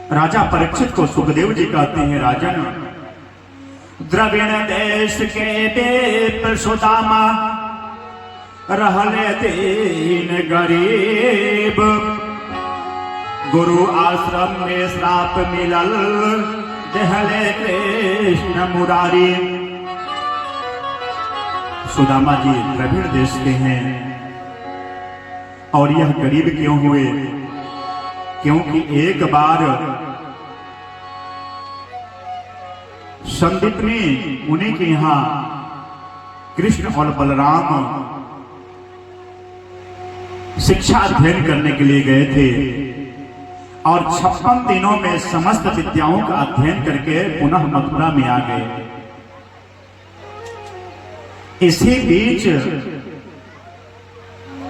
राजा परीक्षित को सुखदेव जी कहते हैं, राजन, द्रविण देश के देव सुदामा रहले दीन गरीब, गुरु आश्रम में श्राप मिलल देहले कृष्ण मुरारी। सुदामा जी द्रविड़ देश के हैं और यह गरीब क्यों हुए? क्योंकि एक बार संदीपनी मुनि के यहां कृष्ण और बलराम शिक्षा अध्ययन करने के लिए गए थे और 56 दिनों में समस्त विद्याओं का अध्ययन करके पुनः मथुरा में आ गए। इसी बीच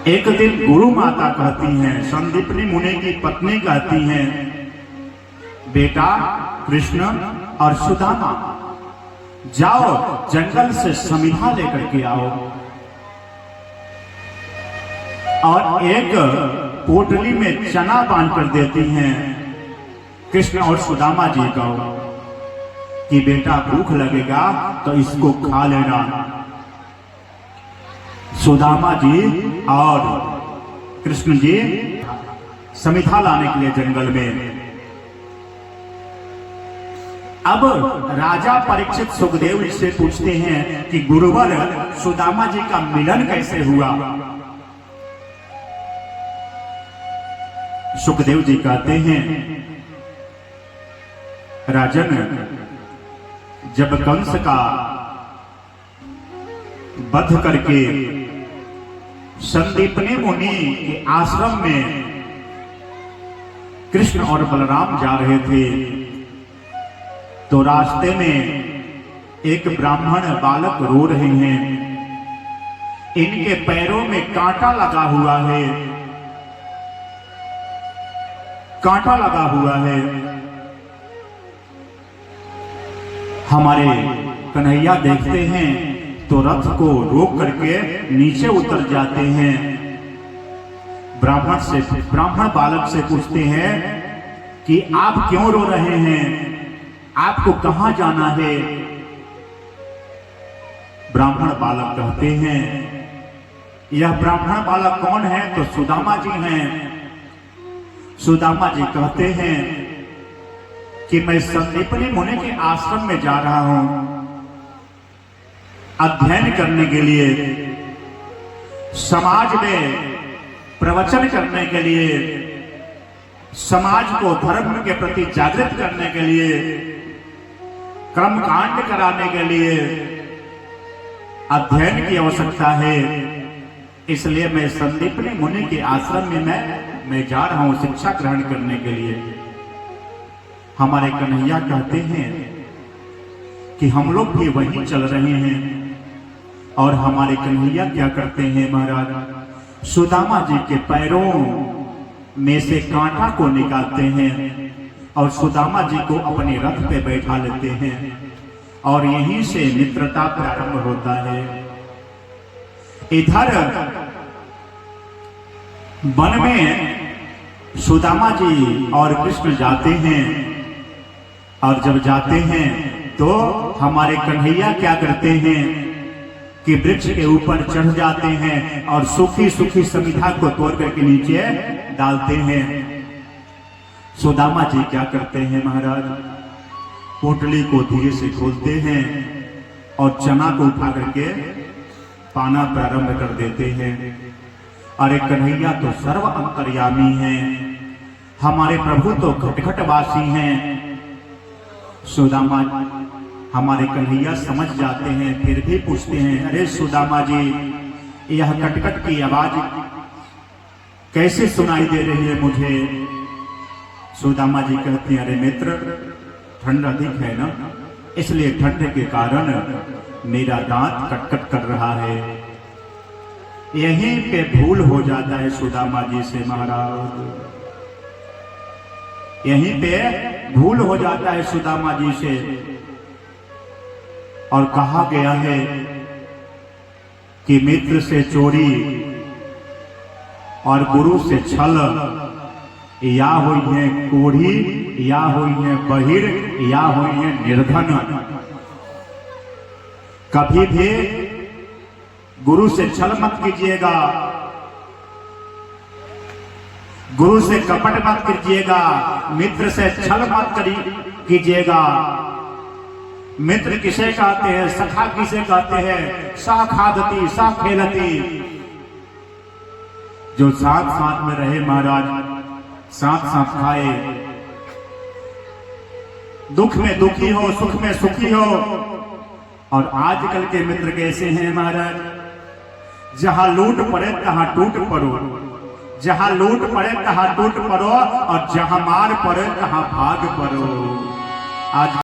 एक दिन गुरु माता कहती हैं, संदीपनी मुनि की पत्नी कहती हैं, बेटा कृष्ण और सुदामा जाओ जंगल से समिधा लेकर के आओ और एक पोटली में चना बांध कर देती हैं कृष्ण और सुदामा जी को कि बेटा भूख लगेगा तो इसको खा लेना। सुदामा जी और कृष्ण जी समिधा लाने के लिए जंगल में। अब राजा परीक्षित सुखदेव जी से पूछते हैं कि गुरुवर सुदामा जी का मिलन कैसे हुआ? सुखदेव जी कहते हैं, राजन, जब कंस का वध करके संदीपनी मुनि के आश्रम में कृष्ण और बलराम जा रहे थे तो रास्ते में एक ब्राह्मण बालक रो रहे हैं, इनके पैरों में कांटा लगा हुआ है, कांटा लगा हुआ है। हमारे कन्हैया देखते हैं तो रथ को रोक करके नीचे उतर जाते हैं। ब्राह्मण बालक से पूछते हैं कि आप क्यों रो रहे हैं, आपको कहां जाना है? ब्राह्मण बालक कहते हैं, यह ब्राह्मण बालक कौन है? तो सुदामा जी हैं। सुदामा जी कहते हैं कि मैं संदीपनी मुनि के आश्रम में जा रहा हूं अध्ययन करने के लिए, समाज में प्रवचन करने के लिए, समाज को धर्म के प्रति जागृत करने के लिए, कर्मकांड कराने के लिए अध्ययन की आवश्यकता है। इसलिए मैं संदीपनी मुनि के आश्रम में मैं जा रहा हूं शिक्षा ग्रहण करने के लिए। हमारे कन्हैया कहते हैं कि हम लोग भी वहीं चल रहे हैं और हमारे कन्हैया क्या करते हैं महाराज, सुदामा जी के पैरों में से कांटा को निकालते हैं और सुदामा जी को अपने रथ पे बैठा लेते हैं और यहीं से मित्रता प्रारंभ होता है। इधर वन में सुदामा जी और कृष्ण जाते हैं और जब जाते हैं तो हमारे कन्हैया क्या करते हैं कि वृक्ष के ऊपर चढ़ जाते हैं और सूखी सूखी समिधा को तोड़ करके नीचे डालते हैं। सुदामा जी क्या करते हैं महाराज, पोटली को धीरे से खोलते हैं और चना को उठा करके पाना प्रारंभ कर देते हैं। अरे कन्हैया तो सर्व अंतर्यामी हैं, हमारे प्रभु तो खटखटवासी हैं। सुदामा हमारे कन्हैया समझ जाते हैं, फिर भी पूछते हैं, अरे सुदामा जी, यह कटकट की आवाज कैसे सुनाई दे रही है मुझे? सुदामा जी कहते हैं, अरे मित्र, ठंड अधिक है ना, इसलिए ठंड के कारण मेरा दांत कटकट कर रहा है। यहीं पे भूल हो जाता है सुदामा जी से महाराज, यहीं पे भूल हो जाता है सुदामा जी से। और कहा गया है कि मित्र से चोरी और गुरु से छल या हुई है कोढ़ी, या हुई है बहिर, या हुई है निर्धन। कभी भी गुरु से छल मत कीजिएगा, गुरु से कपट मत कीजिएगा, मित्र से छल मत कीजिएगा। मित्र किसे कहते हैं, सखा किसे कहते हैं? सा खादती सा खेलती, जो साथ साथ में रहे महाराज, साथ साथ खाए, दुख में दुखी हो, सुख में सुखी हो। और आजकल के मित्र कैसे हैं महाराज? जहां लूट पड़े तहां टूट पड़ो, जहां लूट पड़े तहां टूट पड़ो, और जहां मार पड़े तहां भाग पड़ो। आज